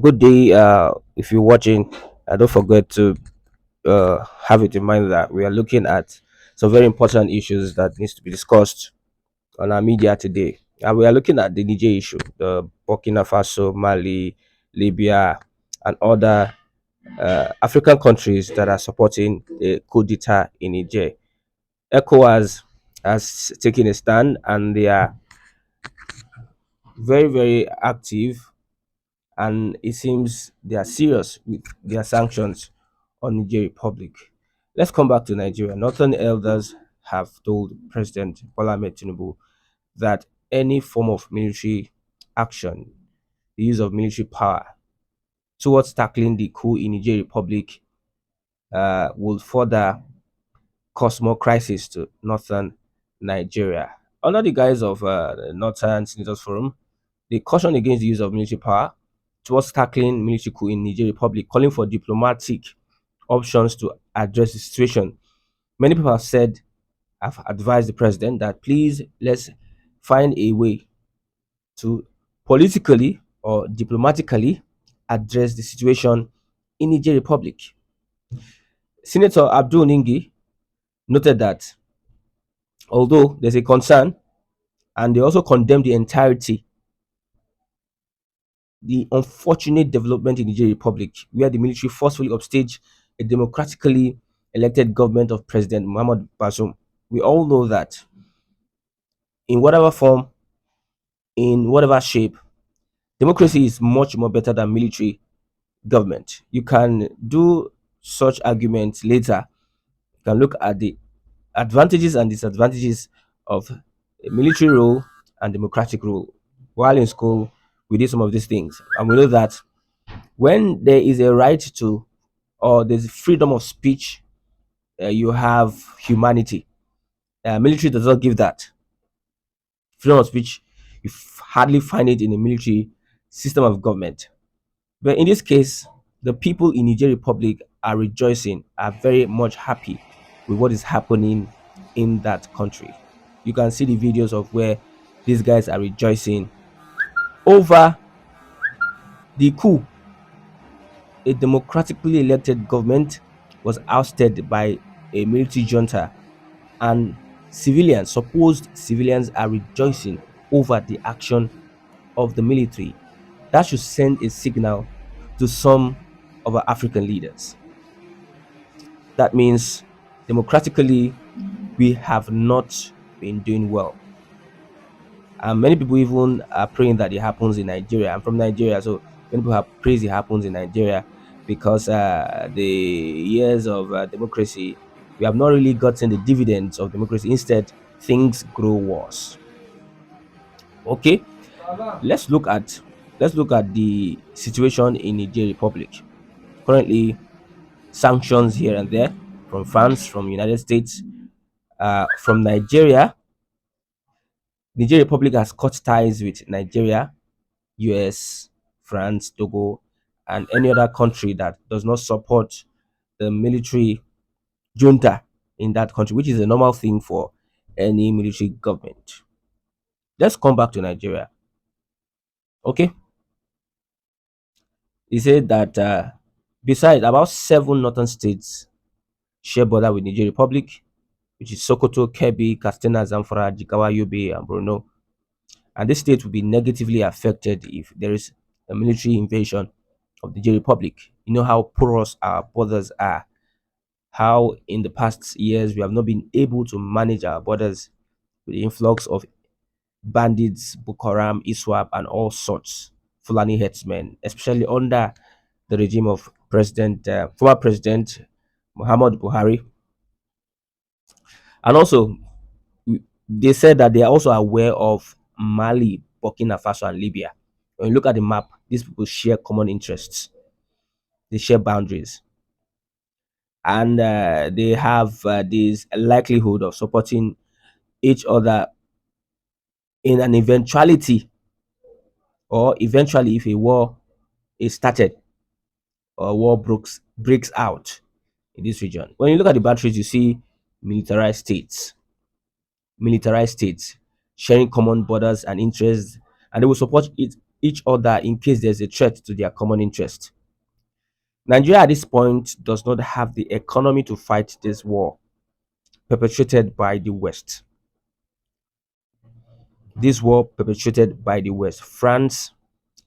Good day. If you're watching, don't forget to have it in mind that we are looking at some very important issues that needs to be discussed on our media today. And we are looking at the Niger issue, the Burkina Faso, Mali, Libya, and other African countries that are supporting the coup d'etat in Niger. ECOWAS has taken a stand, and they are very active, and it seems they are serious with their sanctions on Niger Republic. Let's come back to Nigeria. Northern elders have told President Bola Ahmed Tinubu that any form of military action, the use of military power towards tackling the coup in Niger Republic, will further cause more crisis to northern Nigeria. Under the guise of the Northern Senators Forum, they cautioned against the use of military power towards tackling military coup in Niger Republic, calling for diplomatic options to address the situation. Many people have advised the president that please let's find a way to politically or diplomatically address the situation in Niger Republic. Senator Abdul Ningi noted that although there's a concern, and they also condemned the unfortunate development in Niger Republic, where the military forcefully upstaged a democratically elected government of President Muhammad Bazoum. We all know that in whatever form, in whatever shape, democracy is much more better than military government. You can do such arguments later. You can look at the advantages and disadvantages of a military rule and democratic rule. While in school, we did some of these things, and we know that when there is a right to, or there's freedom of speech, you have humanity. Military does not give that freedom of speech. You hardly find it in a military system of government. But in this case, the people in Niger Republic are rejoicing, are very much happy with what is happening in that country. You can see the videos of where these guys are rejoicing over the coup. A democratically elected government was ousted by a military junta, and civilians, supposed civilians, are rejoicing over the action of the military. That should send a signal to some of our African leaders. That means democratically, we have not been doing well. And many people even are praying that it happens in Nigeria. I'm from Nigeria, so many people have praised it happens in Nigeria because the years of democracy, we have not really gotten the dividends of democracy. Instead, things grow worse. Okay, let's look at let's look at the situation in Niger Republic. Currently, sanctions here and there from France, from United States, from Nigeria. Niger Republic has cut ties with Nigeria, US, France, Togo, and any other country that does not support the military junta in that country, which is a normal thing for any military government. Let's come back to Nigeria. Okay, he said that besides about seven northern states share border with Niger Republic, which is Sokoto, Kebbi, Katsina, Zamfara, Jigawa, Yobe, and Borno. And this state will be negatively affected if there is a military invasion of the Niger Republic. You know how porous our borders are, how in the past years we have not been able to manage our borders with the influx of bandits, Boko Haram, ISWAP, and all sorts, Fulani headsmen, especially under the regime of former President Muhammad Buhari. And also, they said that they are also aware of Mali, Burkina Faso, and Libya. When you look at the map, these people share common interests, they share boundaries, and they have this likelihood of supporting each other in an eventuality, or eventually if a war is started or war breaks out in this region. When you look at the boundaries, you see militarized states, militarized states sharing common borders and interests, and they will support each other in case there's a threat to their common interest. Nigeria at this point does not have the economy to fight this war perpetrated by the West. This war perpetrated by the West. France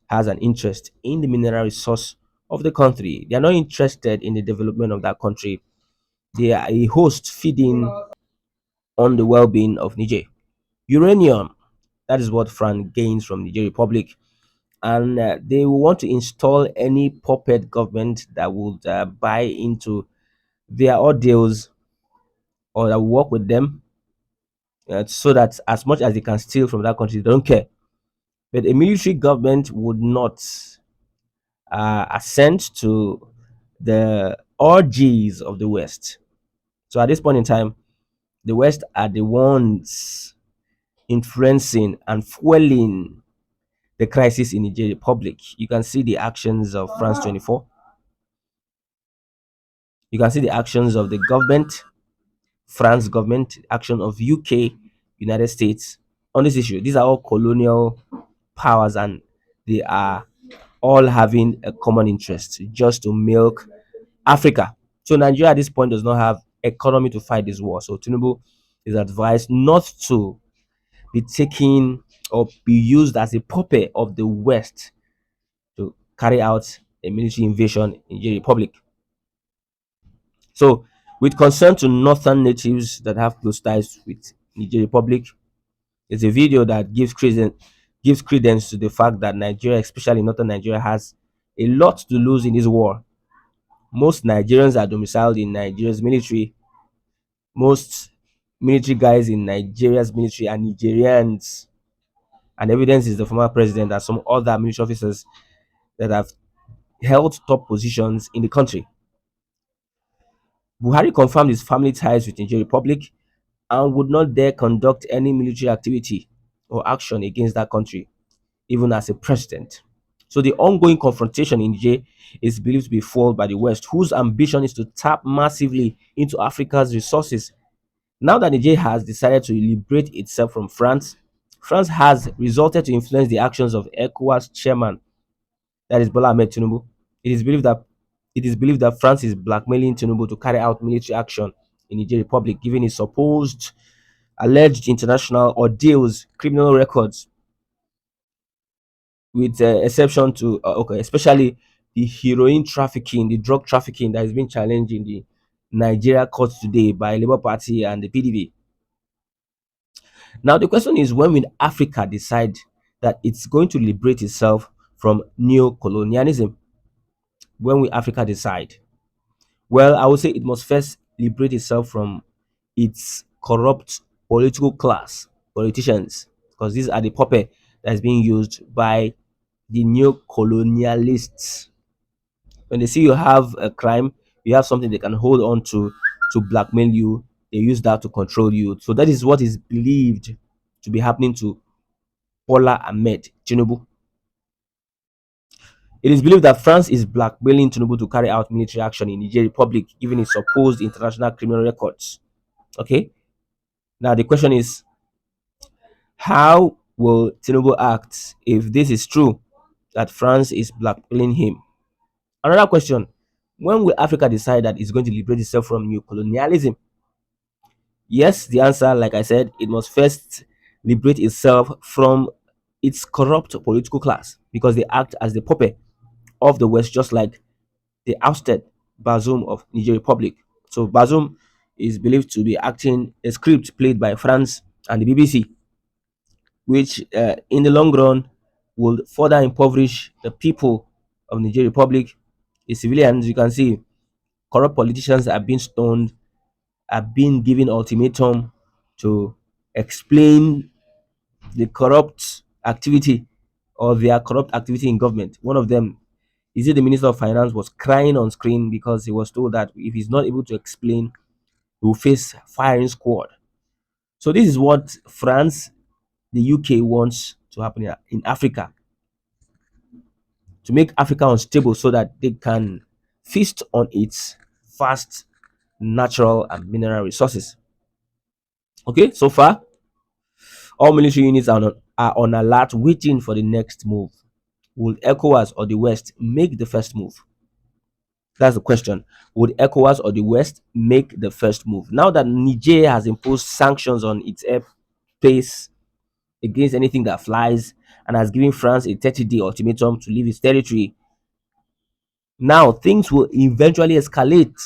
has an interest in the mineral resource of the country. They are not interested in the development of that country. They are a host feeding on the well-being of Niger. Uranium, that is what France gains from Niger Republic, and they will want to install any puppet government that would buy into their ordeals or that will work with them, so that as much as they can steal from that country, they don't care. But a military government would not assent to the orgies of the West. So at this point in time, the West are the ones influencing and fueling the crisis in Niger Republic. You can see the actions of France 24. You can see the actions of the government, France government, action of UK, United States on this issue. These are all colonial powers, and they are all having a common interest just to milk Africa. So Nigeria at this point does not have economy to fight this war. So Tinubu is advised not to be taken or be used as a puppet of the West to carry out a military invasion in the Republic. So, with concern to northern natives that have close ties with Niger Republic, it's a video that gives credence to the fact that Nigeria, especially northern Nigeria, has a lot to lose in this war. Most Nigerians are domiciled in Nigeria's military. Most military guys in Nigeria's military are Nigerians, and evidence is the former president and some other military officers that have held top positions in the country. Buhari confirmed his family ties with Niger Republic and would not dare conduct any military activity or action against that country, even as a president. So the ongoing confrontation in Niger is believed to be fueled by the West, whose ambition is to tap massively into Africa's resources. Now that Niger has decided to liberate itself from France, France has resulted to influence the actions of ECOWAS chairman, that is Bola Ahmed Tinubu. It is believed that France is blackmailing Tinubu to carry out military action in Niger Republic, given his supposed alleged international ordeals, criminal records, with exception to okay, especially the heroin trafficking, the drug trafficking that has been challenged in the Nigeria courts today by Labour Party and the PDP. Now the question is, when will Africa decide that it's going to liberate itself from neo-colonialism? When will Africa decide? Well, I would say it must first liberate itself from its corrupt political class, politicians, because these are the puppet that is being used by the new colonialists. When they see you have a crime, you have something they can hold on to blackmail you, they use that to control you. So that is what is believed to be happening to Bola Ahmed Tinubu. It is believed that France is blackmailing Tinubu to carry out military action in Niger Republic, given its supposed international criminal records. Okay. Now the question is, how will Tinubu act if this is true, that France is blackmailing him? Another question: when will Africa decide that it's going to liberate itself from new colonialism? Yes, the answer, like I said, it must first liberate itself from its corrupt political class, because they act as the puppet of the West, just like they ousted Bazoum of Niger Republic. So Bazoum is believed to be acting a script played by France and the BBC, which in the long run will further impoverish the people of Niger Republic. The civilians, you can see, corrupt politicians are being stoned, are being given ultimatum to explain the corrupt activity or their corrupt activity in government. One of them, is it the Minister of Finance, was crying on screen because he was told that if he's not able to explain, he will face firing squad. So this is what France, the UK wants to happen in Africa, to make Africa unstable so that they can feast on its vast natural and mineral resources. Okay, so far, all military units are on alert, waiting for the next move. Would ECOWAS or the West make the first move? That's the question. Would ECOWAS or the West make the first move? Now that Niger has imposed sanctions on its airspace against anything that flies and has given France a 30-day ultimatum to leave its territory, now things will eventually escalate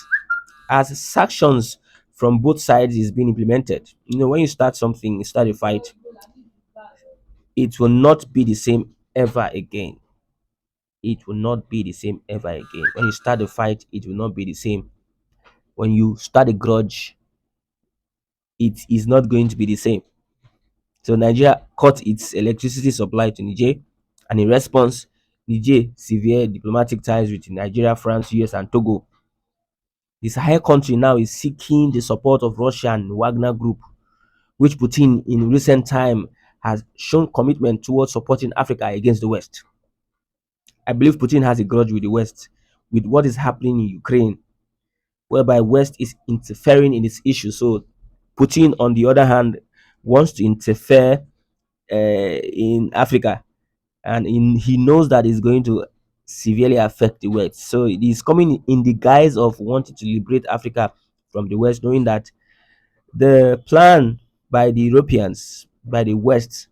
as sanctions from both sides is being implemented. When you start something, you start a fight, it will not be the same ever again. It will not be the same ever again. When you start a fight, it will not be the same. When you start a grudge, it is not going to be the same. So Nigeria cut its electricity supply to Niger, and in response, Niger severed diplomatic ties with Nigeria, France, US, and Togo. The Sahel country now is seeking the support of Russia and Wagner Group, which Putin in recent time has shown commitment towards supporting Africa against the West. I believe Putin has a grudge with the West with what is happening in Ukraine, whereby West is interfering in its issues. So Putin, on the other hand, wants to interfere in Africa, and he knows that it's going to severely affect the West. So it is coming in the guise of wanting to liberate Africa from the West, knowing that the plan by the Europeans, by the West,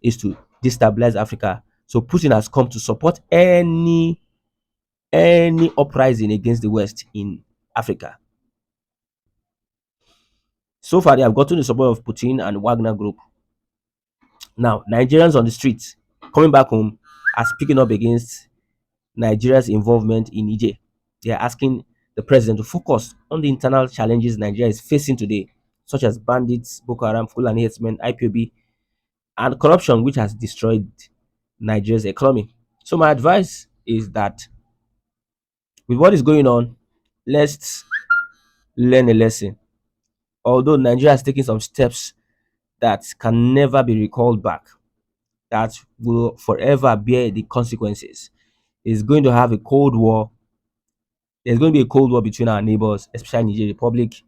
is to destabilize Africa. So Putin has come to support any uprising against the West in Africa. So far, they have gotten the support of Putin and Wagner Group. Now, Nigerians on the streets coming back home are speaking up against Nigeria's involvement in Niger. They are asking the president to focus on the internal challenges Nigeria is facing today, such as bandits, Boko Haram, Fulani herdsmen, IPOB, and corruption, which has destroyed Nigeria's economy. So, my advice is that with what is going on, let's learn a lesson. Although Nigeria has taken some steps that can never be recalled back, that will forever bear the consequences. Is going to have a cold war. There's going to be a cold war between our neighbors, especially Niger Republic,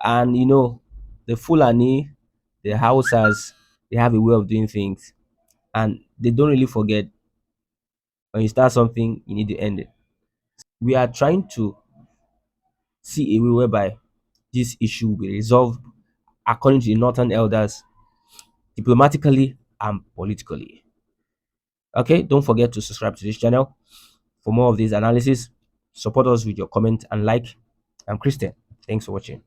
and the Fulani, the Hausas. They have a way of doing things, and they don't really forget. When you start something, you need to end it. We are trying to see a way whereby this issue will be resolved according to the Northern elders, diplomatically and politically. Okay, don't forget to subscribe to this channel for more of these analysis. Support us with your comment and like. I'm Christian. Thanks for watching.